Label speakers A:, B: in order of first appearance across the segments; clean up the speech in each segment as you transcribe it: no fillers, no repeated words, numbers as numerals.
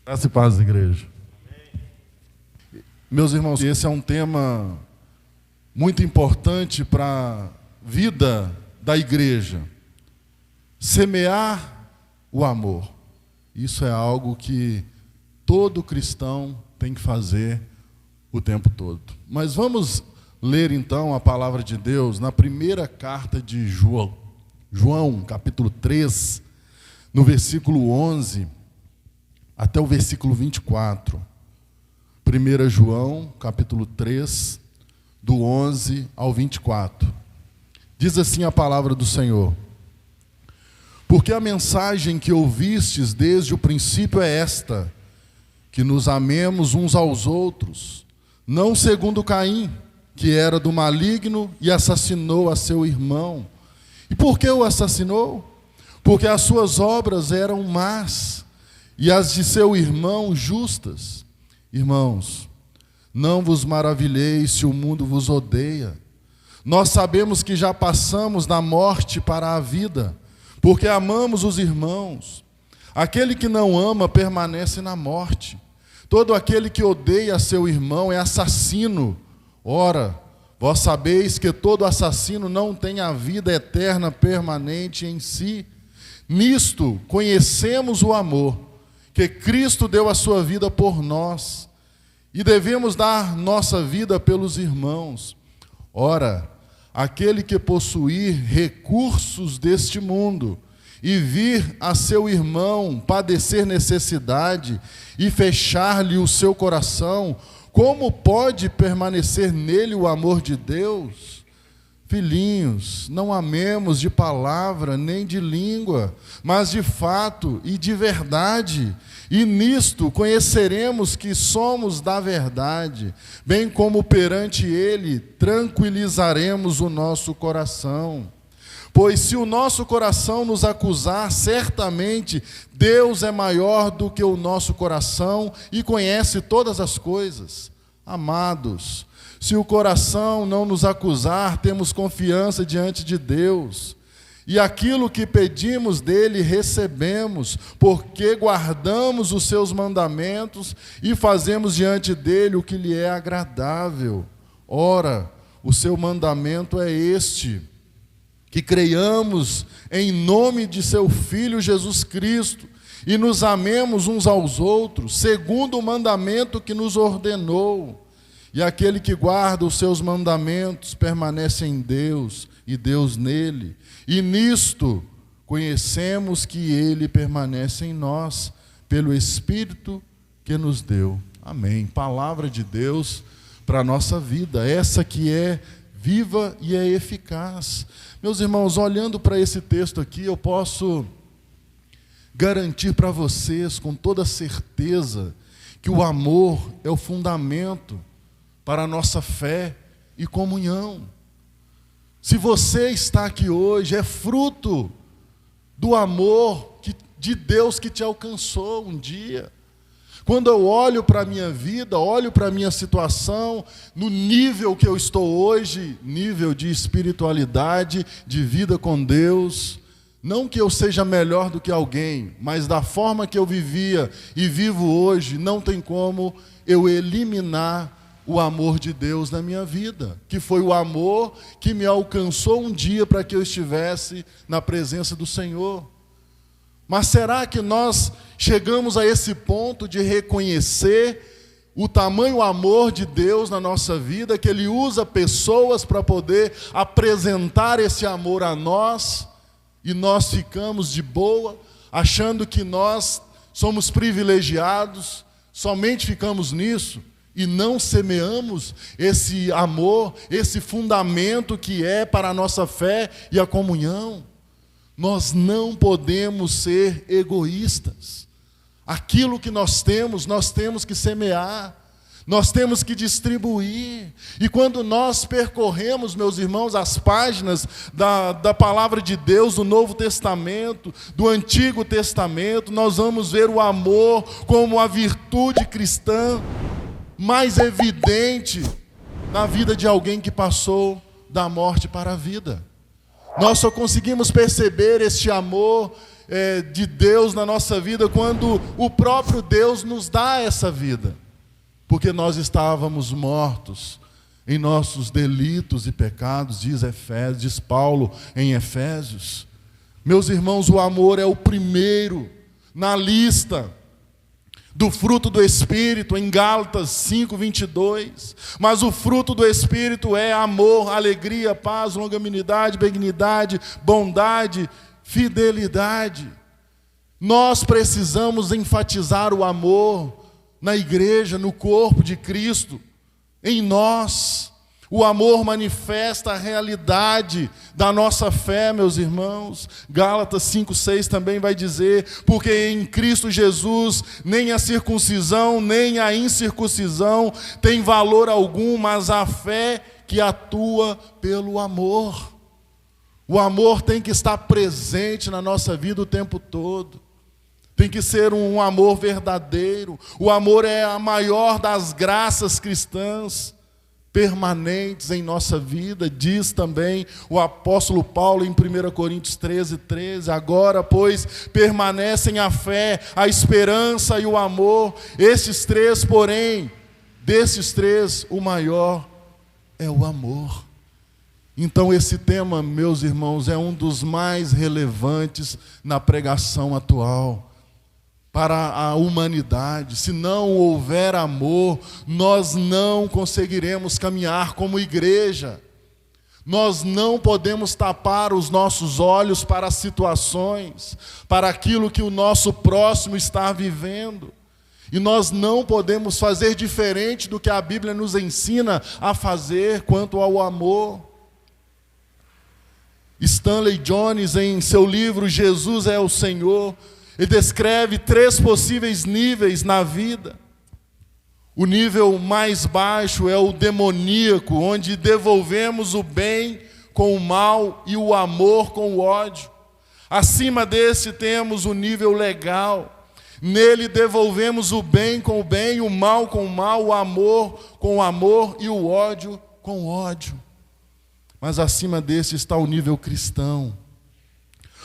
A: Graça e paz, igreja. Meus irmãos, esse é um tema muito importante para a vida da igreja. Semear o amor. Isso é algo que todo cristão tem que fazer o tempo todo. Mas vamos ler então a palavra de Deus na primeira carta de João, capítulo 3, no versículo 11 até o versículo 24. 1 João, capítulo 3, do 11 ao 24. Diz assim a palavra do Senhor: porque a mensagem que ouvistes desde o princípio é esta, que nos amemos uns aos outros, não segundo Caim, que era do maligno e assassinou a seu irmão. E por que o assassinou? Porque as suas obras eram más e as de seu irmão justas. Irmãos, não vos maravilheis se o mundo vos odeia. Nós sabemos que já passamos da morte para a vida, porque amamos os irmãos. Aquele que não ama permanece na morte. Todo aquele que odeia seu irmão é assassino. Ora, vós sabeis que todo assassino não tem a vida eterna permanente em si. Nisto conhecemos o amor, que Cristo deu a sua vida por nós, e devemos dar nossa vida pelos irmãos. Ora, aquele que possuir recursos deste mundo, e vir a seu irmão padecer necessidade, e fechar-lhe o seu coração, como pode permanecer nele o amor de Deus? Filhinhos, não amemos de palavra nem de língua, mas de fato e de verdade. E nisto conheceremos que somos da verdade, bem como perante ele tranquilizaremos o nosso coração. Pois se o nosso coração nos acusar, certamente Deus é maior do que o nosso coração e conhece todas as coisas. Amados, se o coração não nos acusar, temos confiança diante de Deus. E aquilo que pedimos dele recebemos, porque guardamos os seus mandamentos e fazemos diante dele o que lhe é agradável. Ora, o seu mandamento é este: que creiamos em nome de seu Filho Jesus Cristo e nos amemos uns aos outros, segundo o mandamento que nos ordenou. E aquele que guarda os seus mandamentos permanece em Deus e Deus nele. E nisto conhecemos que ele permanece em nós, pelo Espírito que nos deu. Amém. Palavra de Deus para a nossa vida, essa que é viva e é eficaz. Meus irmãos, olhando para esse texto aqui, eu posso garantir para vocês com toda certeza que o amor é o fundamento para a nossa fé e comunhão. Se você está aqui hoje, é fruto do amor de Deus que te alcançou um dia. Quando eu olho para a minha vida, olho para a minha situação, no nível que eu estou hoje, nível de espiritualidade, de vida com Deus, não que eu seja melhor do que alguém, mas da forma que eu vivia e vivo hoje, não tem como eu eliminar o amor de Deus na minha vida, que foi o amor que me alcançou um dia para que eu estivesse na presença do Senhor. Mas será que nós chegamos a esse ponto de reconhecer o tamanho amor de Deus na nossa vida, que Ele usa pessoas para poder apresentar esse amor a nós, e nós ficamos de boa, achando que nós somos privilegiados, somente ficamos nisso, e não semeamos esse amor, esse fundamento que é para a nossa fé e a comunhão? Nós não podemos ser egoístas. Aquilo que nós temos que semear, nós temos que distribuir. E quando nós percorremos, meus irmãos, as páginas da palavra de Deus, do Novo Testamento, do Antigo Testamento, nós vamos ver o amor como a virtude cristã mais evidente na vida de alguém que passou da morte para a vida. Nós só conseguimos perceber este amor de Deus na nossa vida, quando o próprio Deus nos dá essa vida. Porque nós estávamos mortos em nossos delitos e pecados, diz Paulo em Efésios. Meus irmãos, o amor é o primeiro na lista do fruto do Espírito, em Gálatas 5:22. Mas o fruto do Espírito é amor, alegria, paz, longanimidade, benignidade, bondade, fidelidade. Nós precisamos enfatizar o amor na igreja, no corpo de Cristo, em nós. O amor manifesta a realidade da nossa fé, meus irmãos. Gálatas 5:6 também vai dizer: porque em Cristo Jesus nem a circuncisão, nem a incircuncisão tem valor algum, mas a fé que atua pelo amor. O amor tem que estar presente na nossa vida o tempo todo. Tem que ser um amor verdadeiro. O amor é a maior das graças cristãs permanentes em nossa vida. Diz também o apóstolo Paulo em 1 Coríntios 13:13. Agora, pois, permanecem a fé, a esperança e o amor. Esses três, porém, desses três, o maior é o amor. Então esse tema, meus irmãos, é um dos mais relevantes na pregação atual para a humanidade. Se não houver amor, nós não conseguiremos caminhar como igreja. Nós não podemos tapar os nossos olhos para as situações, para aquilo que o nosso próximo está vivendo. E nós não podemos fazer diferente do que a Bíblia nos ensina a fazer quanto ao amor. Stanley Jones, em seu livro Jesus é o Senhor, ele descreve 3 possíveis níveis na vida. O nível mais baixo é o demoníaco, onde devolvemos o bem com o mal e o amor com o ódio. Acima desse temos o nível legal. Nele devolvemos o bem com o bem, o mal com o mal, o amor com o amor e o ódio com o ódio. Mas acima desse está o nível cristão,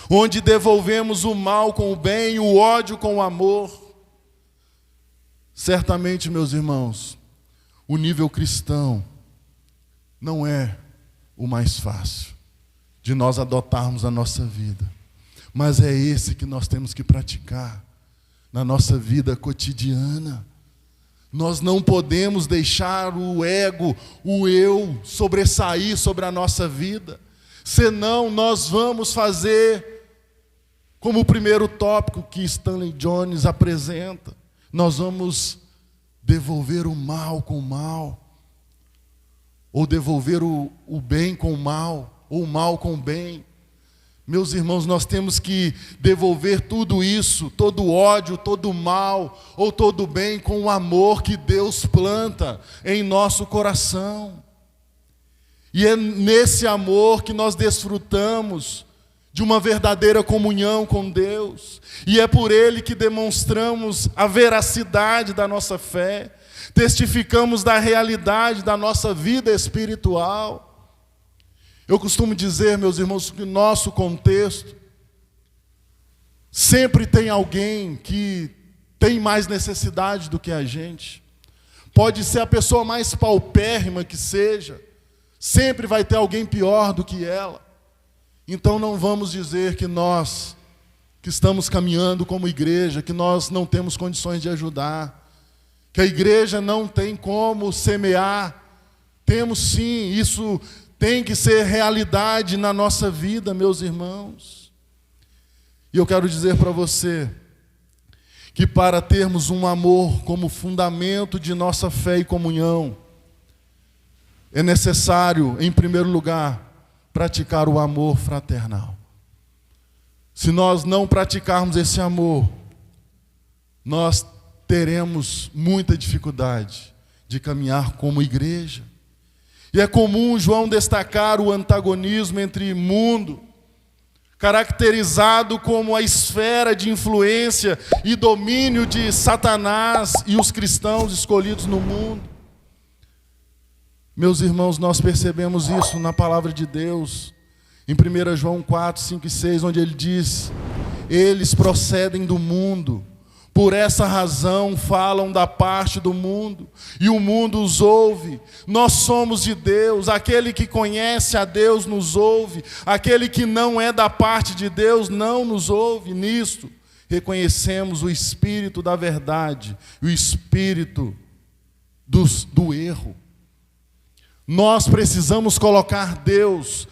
A: onde devolvemos o mal com o bem, o ódio com o amor. Certamente, meus irmãos, o nível cristão não é o mais fácil de nós adotarmos a nossa vida, mas é esse que nós temos que praticar na nossa vida cotidiana. Nós não podemos deixar o ego, o eu, sobressair sobre a nossa vida, senão nós vamos fazer como o primeiro tópico que Stanley Jones apresenta. Nós vamos devolver o mal com o mal, ou devolver o bem com o mal, ou o mal com o bem. Meus irmãos, nós temos que devolver tudo isso, todo o ódio, todo o mal, ou todo o bem, com o amor que Deus planta em nosso coração. E é nesse amor que nós desfrutamos de uma verdadeira comunhão com Deus. E é por Ele que demonstramos a veracidade da nossa fé, testificamos da realidade da nossa vida espiritual. Eu costumo dizer, meus irmãos, que o nosso contexto sempre tem alguém que tem mais necessidade do que a gente. Pode ser a pessoa mais paupérrima que seja, sempre vai ter alguém pior do que ela. Então não vamos dizer que nós, que estamos caminhando como igreja, que nós não temos condições de ajudar, que a igreja não tem como semear. Temos sim, isso tem que ser realidade na nossa vida, meus irmãos. E eu quero dizer para você que para termos um amor como fundamento de nossa fé e comunhão, é necessário, em primeiro lugar, praticar o amor fraternal. Se nós não praticarmos esse amor, nós teremos muita dificuldade de caminhar como igreja. E é comum João destacar o antagonismo entre mundo, caracterizado como a esfera de influência e domínio de Satanás, e os cristãos escolhidos no mundo. Meus irmãos, nós percebemos isso na palavra de Deus, em 1 João 4, 5 e 6, onde ele diz: eles procedem do mundo. Por essa razão falam da parte do mundo, e o mundo os ouve. Nós somos de Deus, aquele que conhece a Deus nos ouve, aquele que não é da parte de Deus não nos ouve. Nisto reconhecemos o espírito da verdade e o espírito do erro. Nós precisamos colocar Deus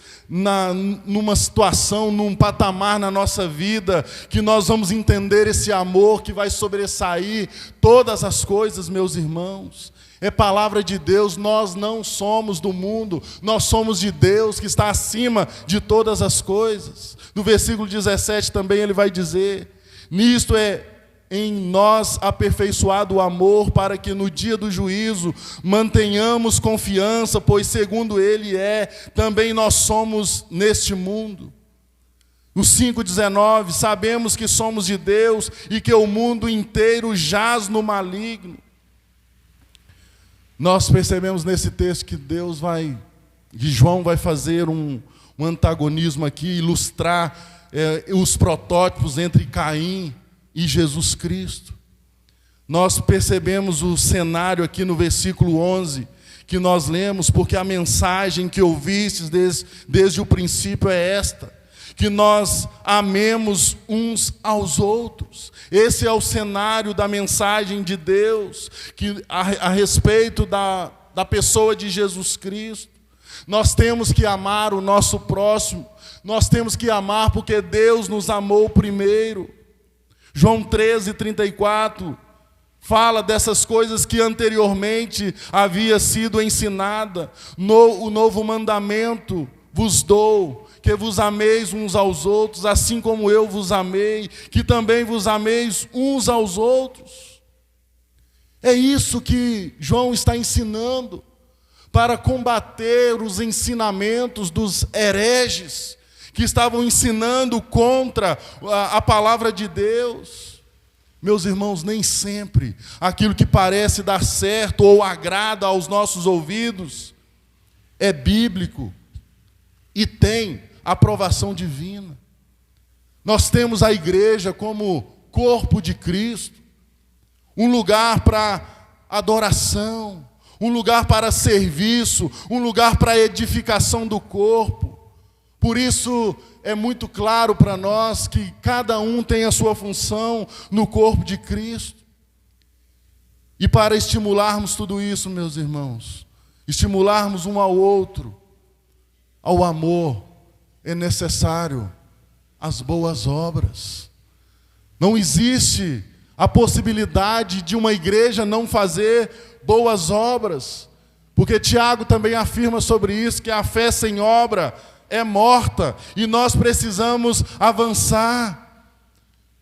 A: numa situação, num patamar na nossa vida, que nós vamos entender esse amor que vai sobressair todas as coisas, meus irmãos. É palavra de Deus, nós não somos do mundo, nós somos de Deus que está acima de todas as coisas. No versículo 17 também ele vai dizer: nisto é em nós aperfeiçoado o amor, para que no dia do juízo mantenhamos confiança, pois segundo ele também nós somos neste mundo. No 5,19, sabemos que somos de Deus e que o mundo inteiro jaz no maligno. Nós percebemos nesse texto que João vai fazer um antagonismo aqui, ilustrar os protótipos entre Caim e Jesus Cristo. Nós percebemos o cenário aqui no versículo 11, que nós lemos: porque a mensagem que ouvistes desde o princípio é esta, que nós amemos uns aos outros. Esse é o cenário da mensagem de Deus, que a respeito da pessoa de Jesus Cristo. Nós temos que amar o nosso próximo, nós temos que amar porque Deus nos amou primeiro. João 13:34 fala dessas coisas que anteriormente havia sido ensinada. O novo mandamento vos dou, que vos ameis uns aos outros, assim como eu vos amei, que também vos ameis uns aos outros. É isso que João está ensinando, para combater os ensinamentos dos hereges, que estavam ensinando contra a palavra de Deus. Meus irmãos, nem sempre aquilo que parece dar certo ou agrada aos nossos ouvidos é bíblico e tem aprovação divina. Nós temos a igreja como corpo de Cristo, um lugar para adoração, um lugar para serviço, um lugar para edificação do corpo. Por isso é muito claro para nós que cada um tem a sua função no corpo de Cristo. E para estimularmos tudo isso, meus irmãos, estimularmos um ao outro, ao amor, é necessário as boas obras. Não existe a possibilidade de uma igreja não fazer boas obras, porque Tiago também afirma sobre isso, que a fé sem obra é morta, e nós precisamos avançar.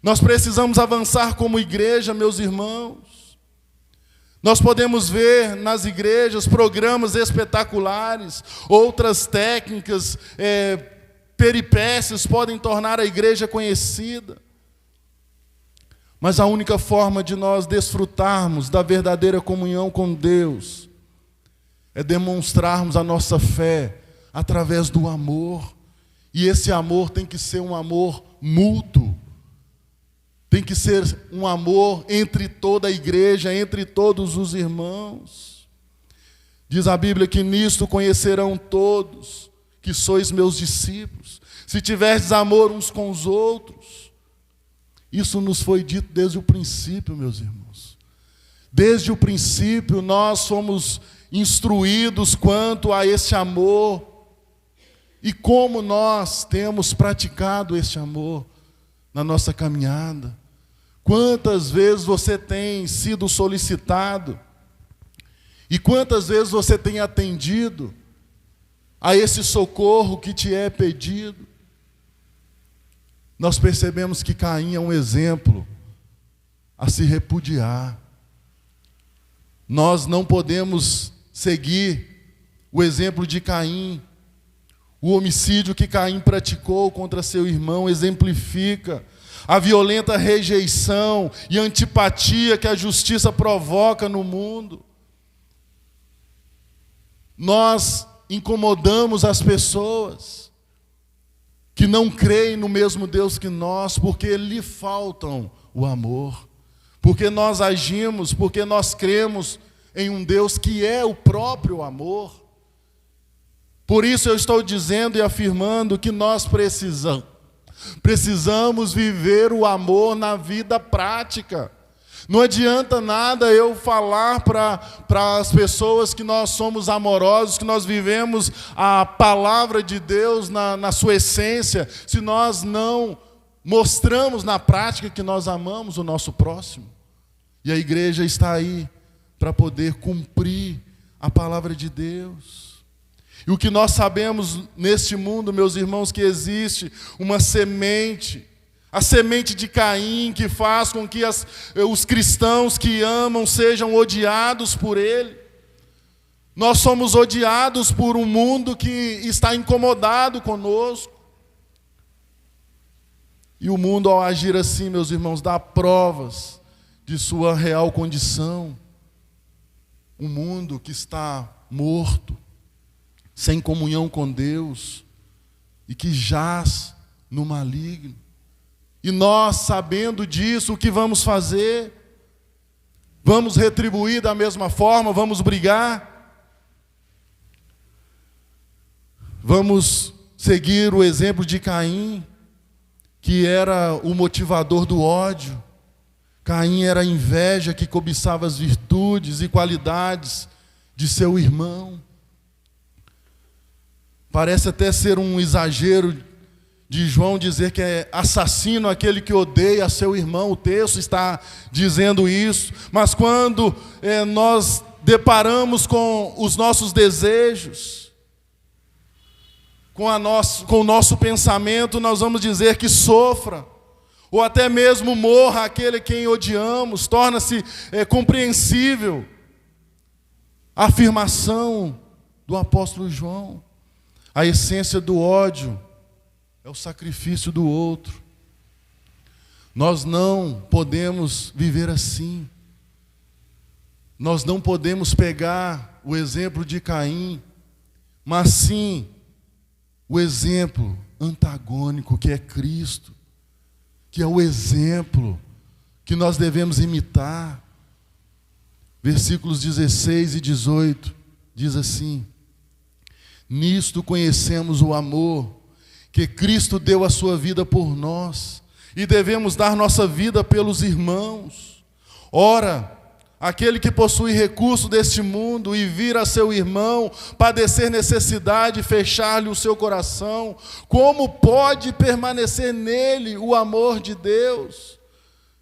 A: Nós precisamos avançar como igreja, meus irmãos. Nós podemos ver nas igrejas programas espetaculares, outras técnicas, peripécias podem tornar a igreja conhecida. Mas a única forma de nós desfrutarmos da verdadeira comunhão com Deus é demonstrarmos a nossa fé através do amor. E esse amor tem que ser um amor mútuo. Tem que ser um amor entre toda a igreja, entre todos os irmãos. Diz a Bíblia que nisto conhecerão todos que sois meus discípulos, se tiverdes amor uns com os outros. Isso nos foi dito desde o princípio, meus irmãos. Desde o princípio nós fomos instruídos quanto a esse amor. E como nós temos praticado esse amor na nossa caminhada? Quantas vezes você tem sido solicitado? E quantas vezes você tem atendido a esse socorro que te é pedido? Nós percebemos que Caim é um exemplo a se repudiar. Nós não podemos seguir o exemplo de Caim. O homicídio que Caim praticou contra seu irmão exemplifica a violenta rejeição e antipatia que a justiça provoca no mundo. Nós incomodamos as pessoas. que não creem no mesmo Deus que nós, porque lhe faltam o amor, porque nós agimos, porque nós cremos em um Deus que é o próprio amor. Por isso eu estou dizendo e afirmando que nós precisamos viver o amor na vida prática. Não adianta nada eu falar para as pessoas que nós somos amorosos, que nós vivemos a palavra de Deus na sua essência, se nós não mostramos na prática que nós amamos o nosso próximo. E a igreja está aí para poder cumprir a palavra de Deus. E o que nós sabemos neste mundo, meus irmãos, que existe uma semente, a semente de Caim, que faz com que os cristãos que amam sejam odiados por ele. Nós somos odiados por um mundo que está incomodado conosco. E o mundo, ao agir assim, meus irmãos, dá provas de sua real condição. Um mundo que está morto, sem comunhão com Deus, e que jaz no maligno. E nós, sabendo disso, o que vamos fazer? Vamos retribuir da mesma forma? Vamos brigar? Vamos seguir o exemplo de Caim, que era o motivador do ódio? Caim era a inveja que cobiçava as virtudes e qualidades de seu irmão. Parece até ser um exagero de João dizer que é assassino aquele que odeia seu irmão. O texto está dizendo isso. Mas quando nós deparamos com os nossos desejos, com o nosso pensamento, nós vamos dizer que sofra, ou até mesmo morra aquele quem odiamos. Torna-se compreensível a afirmação do apóstolo João. A essência do ódio é o sacrifício do outro. Nós não podemos viver assim. Nós não podemos pegar o exemplo de Caim, mas sim o exemplo antagônico que é Cristo, que é o exemplo que nós devemos imitar. Versículos 16 e 18 diz assim: nisto conhecemos o amor, que Cristo deu a sua vida por nós, e devemos dar nossa vida pelos irmãos. Ora, aquele que possui recurso deste mundo e vir a seu irmão padecer necessidade e fechar-lhe o seu coração, como pode permanecer nele o amor de Deus?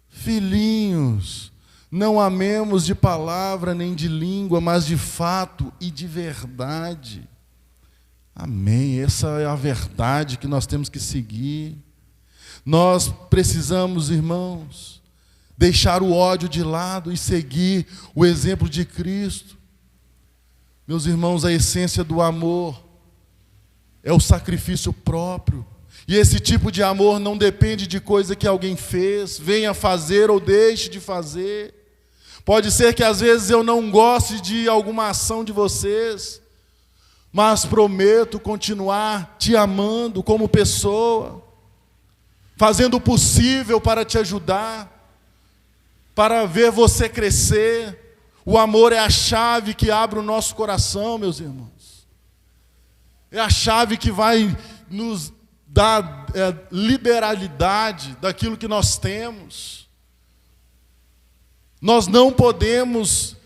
A: Filhinhos, não amemos de palavra nem de língua, mas de fato e de verdade. Amém. Essa é a verdade que nós temos que seguir. Nós precisamos, irmãos, deixar o ódio de lado e seguir o exemplo de Cristo. Meus irmãos, a essência do amor é o sacrifício próprio. E esse tipo de amor não depende de coisa que alguém fez, venha fazer ou deixe de fazer. Pode ser que às vezes eu não goste de alguma ação de vocês, mas prometo continuar te amando como pessoa, fazendo o possível para te ajudar, para ver você crescer. O amor é a chave que abre o nosso coração, meus irmãos. É a chave que vai nos dar liberalidade daquilo que nós temos. Nós não podemos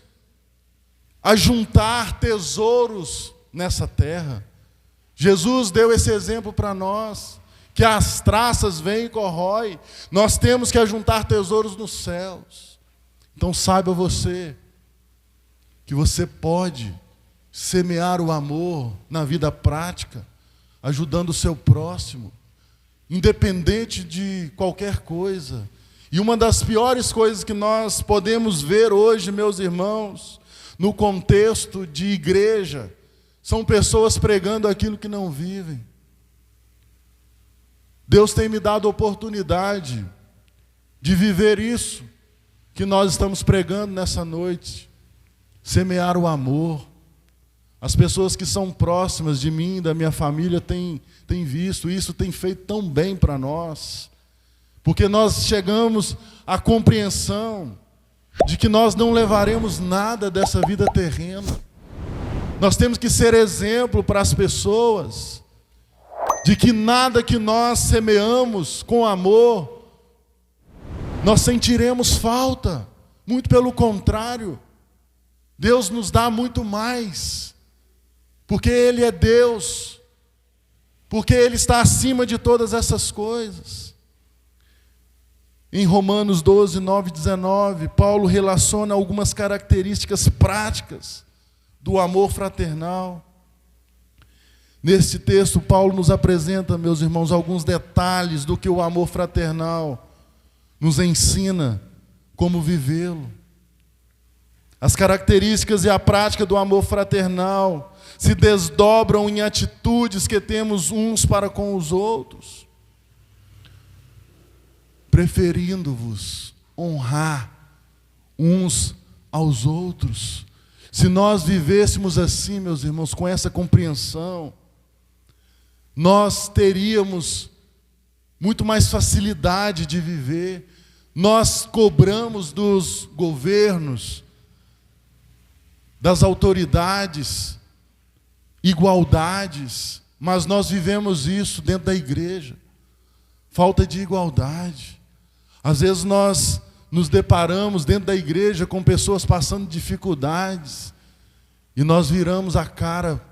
A: ajuntar tesouros nessa terra. Jesus deu esse exemplo para nós, que as traças vêm e corroem. Nós temos que ajuntar tesouros nos céus. Então saiba você, que você pode semear o amor na vida prática, ajudando o seu próximo, independente de qualquer coisa. E uma das piores coisas que nós podemos ver hoje, meus irmãos, no contexto de igreja, são pessoas pregando aquilo que não vivem. Deus tem me dado a oportunidade de viver isso que nós estamos pregando nessa noite. Semear o amor. As pessoas que são próximas de mim, da minha família, têm visto isso, tem feito tão bem para nós. Porque nós chegamos à compreensão de que nós não levaremos nada dessa vida terrena. Nós temos que ser exemplo para as pessoas de que nada que nós semeamos com amor, nós sentiremos falta. Muito pelo contrário, Deus nos dá muito mais. Porque Ele é Deus, porque Ele está acima de todas essas coisas. Em Romanos 12, 9 e 19, Paulo relaciona algumas características práticas do amor fraternal. Neste texto, Paulo nos apresenta, meus irmãos, alguns detalhes do que o amor fraternal nos ensina como vivê-lo. As características e a prática do amor fraternal se desdobram em atitudes que temos uns para com os outros, preferindo-vos honrar uns aos outros. Se nós vivêssemos assim, meus irmãos, com essa compreensão, nós teríamos muito mais facilidade de viver. Nós cobramos dos governos, das autoridades, igualdades, mas nós vivemos isso dentro da igreja. Falta de igualdade. Às vezes nós nos deparamos dentro da igreja com pessoas passando dificuldades e nós viramos a cara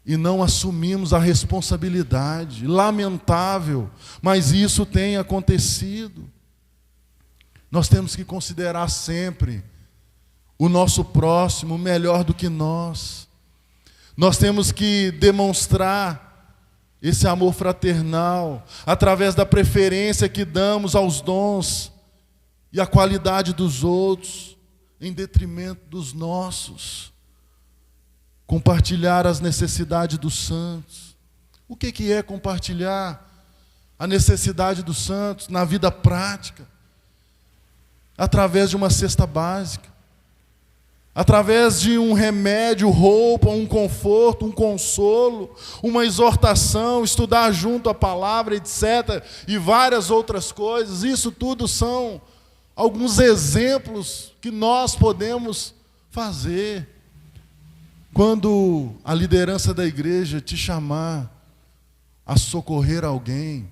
A: e não assumimos a responsabilidade. Lamentável, mas isso tem acontecido. Nós temos que considerar sempre o nosso próximo melhor do que nós. Nós temos que demonstrar esse amor fraternal através da preferência que damos aos dons e à qualidade dos outros, em detrimento dos nossos. Compartilhar as necessidades dos santos. O que é compartilhar a necessidade dos santos na vida prática? Através de uma cesta básica. Através de um remédio, roupa, um conforto, um consolo, uma exortação, estudar junto a palavra, etc. E várias outras coisas. Isso tudo são alguns exemplos que nós podemos fazer. Quando a liderança da igreja te chamar a socorrer alguém,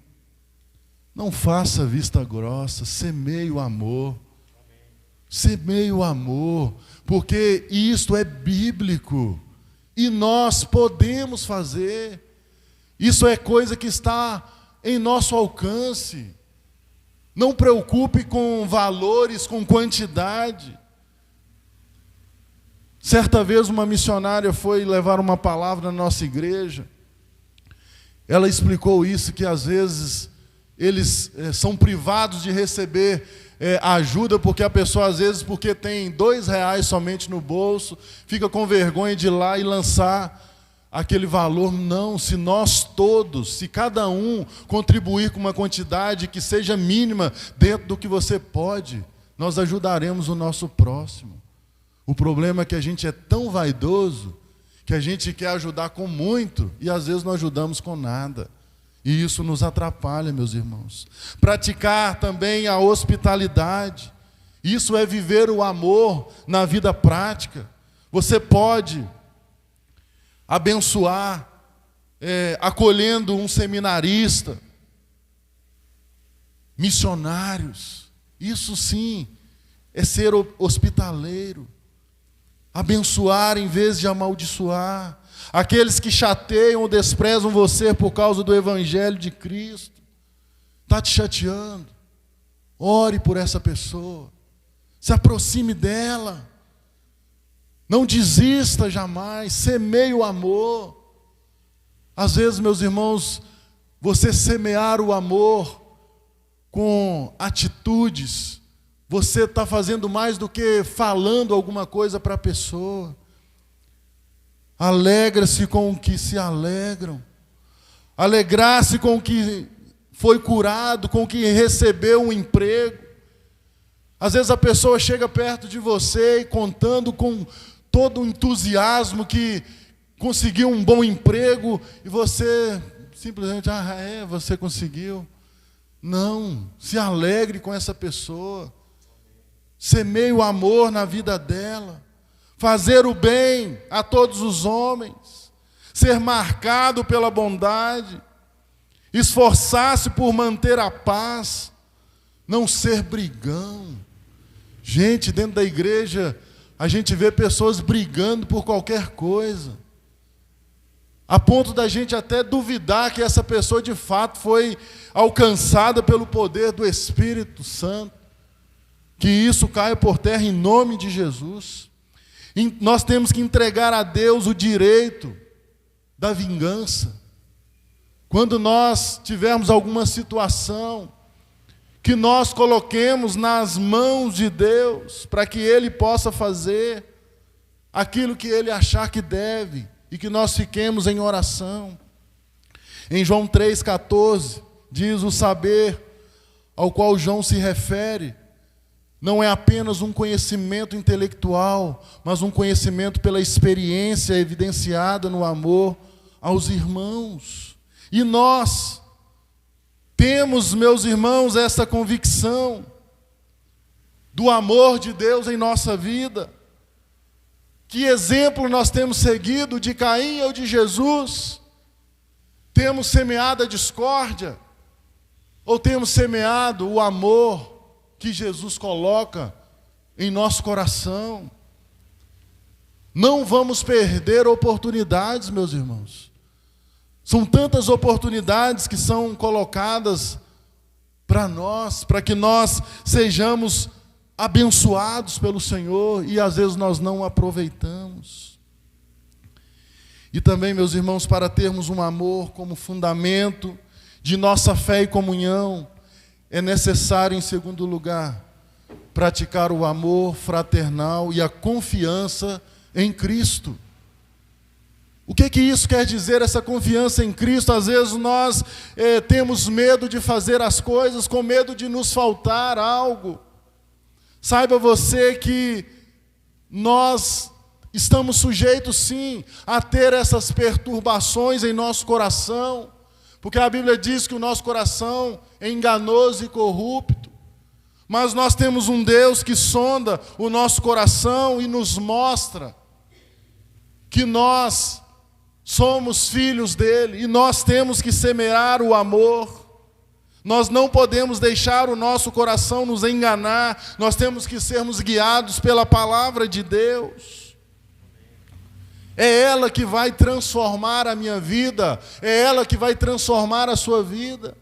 A: não faça vista grossa, semeie o amor. Semeie o amor, porque isto é bíblico e nós podemos fazer. Isso é coisa que está em nosso alcance. Não preocupe com valores, com quantidade. Certa vez uma missionária foi levar uma palavra na nossa igreja. Ela explicou isso, que às vezes eles são privados de receber ajuda, porque a pessoa, às vezes, porque tem R$2 somente no bolso, fica com vergonha de ir lá e lançar aquele valor. Não, se nós todos, se cada um contribuir com uma quantidade que seja mínima dentro do que você pode, nós ajudaremos o nosso próximo. O problema é que a gente é tão vaidoso que a gente quer ajudar com muito e às vezes não ajudamos com nada. E isso nos atrapalha, meus irmãos. Praticar também a hospitalidade. Isso é viver o amor na vida prática. Você pode abençoar, acolhendo um seminarista, missionários. Isso sim é ser hospitaleiro. Abençoar em vez de amaldiçoar. Aqueles que chateiam ou desprezam você por causa do Evangelho de Cristo. Está te chateando. Ore por essa pessoa. Se aproxime dela. Não desista jamais. Semeie o amor. Às vezes, meus irmãos, você semear o amor com atitudes, você está fazendo mais do que falando alguma coisa para a pessoa. Alegra-se com o que se alegram. Alegrar-se com o que foi curado, com o que recebeu um emprego. Às vezes a pessoa chega perto de você e contando com todo o entusiasmo que conseguiu um bom emprego e você simplesmente, você conseguiu. Não, se alegre com essa pessoa. Semeie o amor na vida dela. Fazer o bem a todos os homens. Ser marcado pela bondade. Esforçar-se por manter a paz. Não ser brigão. Gente, dentro da igreja, a gente vê pessoas brigando por qualquer coisa. A ponto da gente até duvidar que essa pessoa de fato foi alcançada pelo poder do Espírito Santo. Que isso caia por terra em nome de Jesus. E nós temos que entregar a Deus o direito da vingança. Quando nós tivermos alguma situação, que nós coloquemos nas mãos de Deus, para que Ele possa fazer aquilo que Ele achar que deve, e que nós fiquemos em oração. Em João 3,14, diz: o saber ao qual João se refere não é apenas um conhecimento intelectual, mas um conhecimento pela experiência evidenciada no amor aos irmãos. E nós temos, meus irmãos, essa convicção do amor de Deus em nossa vida. Que exemplo nós temos seguido, de Caim ou de Jesus? Temos semeado a discórdia? Ou temos semeado o amor que Jesus coloca em nosso coração? Não vamos perder oportunidades, meus irmãos. São tantas oportunidades que são colocadas para nós, para que nós sejamos abençoados pelo Senhor, e às vezes nós não aproveitamos. E também, meus irmãos, para termos um amor como fundamento de nossa fé e comunhão, é necessário, em segundo lugar, praticar o amor fraternal e a confiança em Cristo. O que isso quer dizer, essa confiança em Cristo? Às vezes nós temos medo de fazer as coisas, com medo de nos faltar algo. Saiba você que nós estamos sujeitos, sim, a ter essas perturbações em nosso coração, porque a Bíblia diz que o nosso coração é enganoso e corrupto, mas nós temos um Deus que sonda o nosso coração e nos mostra que nós somos filhos dele, e nós temos que semear o amor. Nós não podemos deixar o nosso coração nos enganar, nós temos que sermos guiados pela palavra de Deus. É ela que vai transformar a minha vida, é ela que vai transformar a sua vida.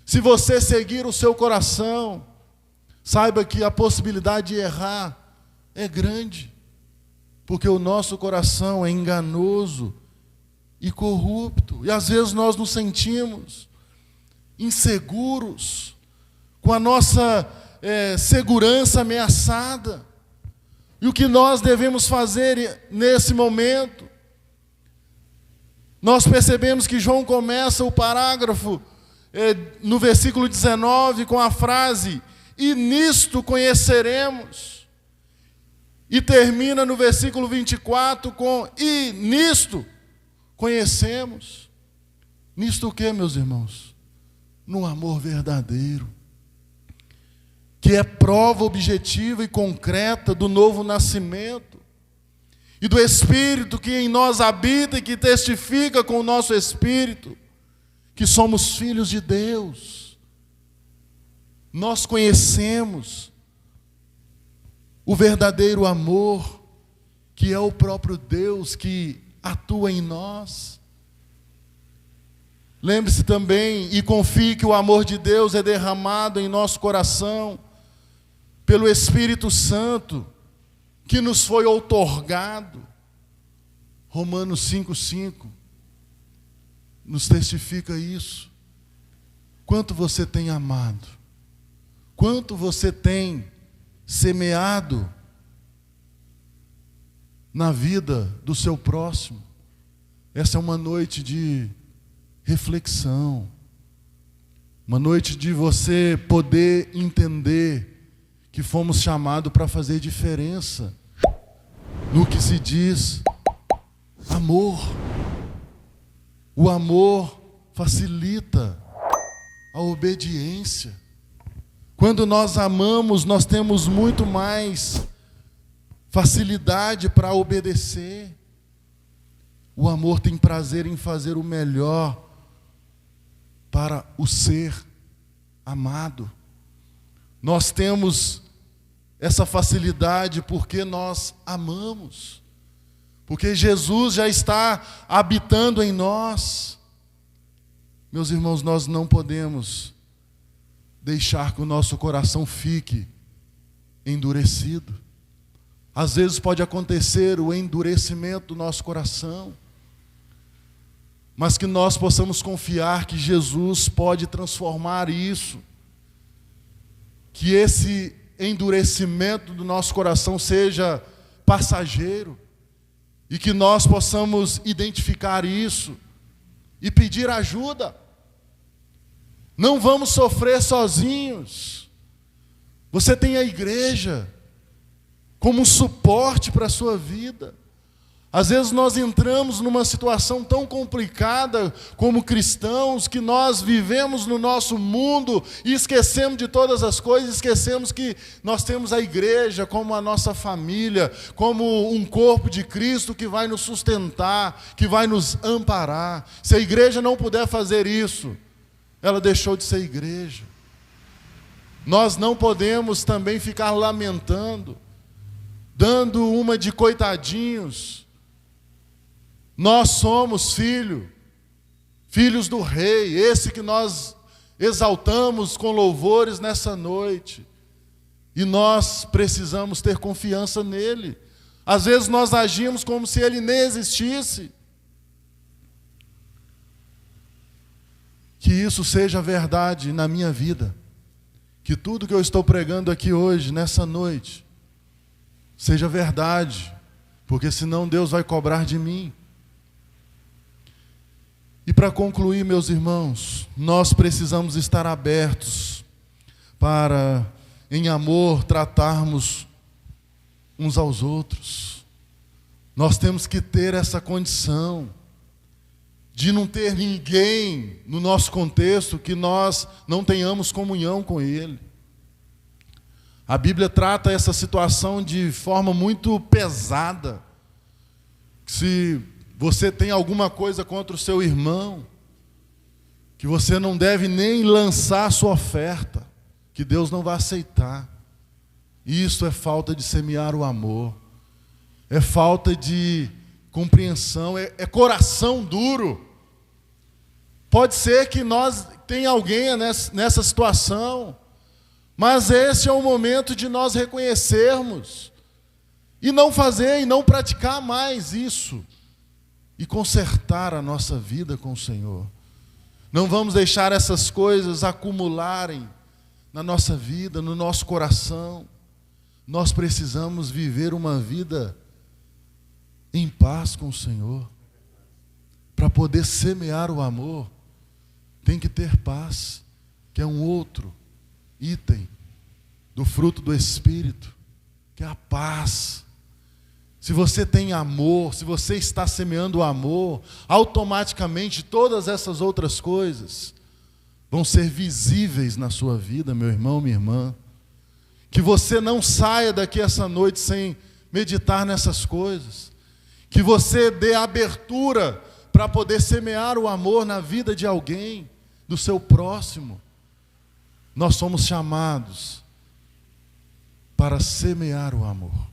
A: Se você seguir o seu coração, saiba que a possibilidade de errar é grande, porque o nosso coração é enganoso e corrupto, e às vezes nós nos sentimos inseguros, com a nossa segurança ameaçada. E o que nós devemos fazer nesse momento? Nós percebemos que João começa o parágrafo no versículo 19 com a frase: e nisto conheceremos. E termina no versículo 24 com: e nisto conhecemos. Nisto o que, meus irmãos? No amor verdadeiro, que é prova objetiva e concreta do novo nascimento e do Espírito que em nós habita e que testifica com o nosso Espírito que somos filhos de Deus. Nós conhecemos o verdadeiro amor, que é o próprio Deus que atua em nós. Lembre-se também e confie que o amor de Deus é derramado em nosso coração pelo Espírito Santo que nos foi outorgado. Romanos 5,5 nos testifica isso. Quanto você tem amado, quanto você tem semeado na vida do seu próximo. Essa é uma noite de reflexão, uma noite de você poder entender que fomos chamados para fazer diferença no que se diz amor. O amor facilita a obediência. Quando nós amamos, nós temos muito mais facilidade para obedecer. O amor tem prazer em fazer o melhor para o ser amado. Nós temos essa facilidade porque nós amamos. Porque Jesus já está habitando em nós. Meus irmãos, nós não podemos deixar que o nosso coração fique endurecido. Às vezes pode acontecer o endurecimento do nosso coração, mas que nós possamos confiar que Jesus pode transformar isso, que esse endurecimento do nosso coração seja passageiro, e que nós possamos identificar isso e pedir ajuda. Não vamos sofrer sozinhos. Você tem a igreja como um suporte para a sua vida. Às vezes nós entramos numa situação tão complicada como cristãos, que nós vivemos no nosso mundo e esquecemos de todas as coisas, esquecemos que nós temos a igreja como a nossa família, como um corpo de Cristo que vai nos sustentar, que vai nos amparar. Se a igreja não puder fazer isso, ela deixou de ser igreja. Nós não podemos também ficar lamentando, dando uma de coitadinhos. Nós somos filhos do Rei, esse que nós exaltamos com louvores nessa noite. E nós precisamos ter confiança nele. Às vezes nós agimos como se ele nem existisse. Que isso seja verdade na minha vida. Que tudo que eu estou pregando aqui hoje, nessa noite, seja verdade. Porque senão Deus vai cobrar de mim. E para concluir, meus irmãos, nós precisamos estar abertos para, em amor, tratarmos uns aos outros. Nós temos que ter essa condição de não ter ninguém no nosso contexto que nós não tenhamos comunhão com ele. A Bíblia trata essa situação de forma muito pesada. Se você tem alguma coisa contra o seu irmão, que você não deve nem lançar a sua oferta, que Deus não vai aceitar. Isso é falta de semear o amor, é falta de compreensão, é coração duro. Pode ser que nós tenha alguém nessa situação, mas esse é o momento de nós reconhecermos e não fazer e não praticar mais isso. E consertar a nossa vida com o Senhor. Não vamos deixar essas coisas acumularem na nossa vida, no nosso coração. Nós precisamos viver uma vida em paz com o Senhor. Para poder semear o amor, tem que ter paz, que é um outro item do fruto do Espírito, que é a paz. Se você tem amor, se você está semeando o amor, automaticamente todas essas outras coisas vão ser visíveis na sua vida, meu irmão, minha irmã. Que você não saia daqui essa noite sem meditar nessas coisas. Que você dê abertura para poder semear o amor na vida de alguém, do seu próximo. Nós somos chamados para semear o amor.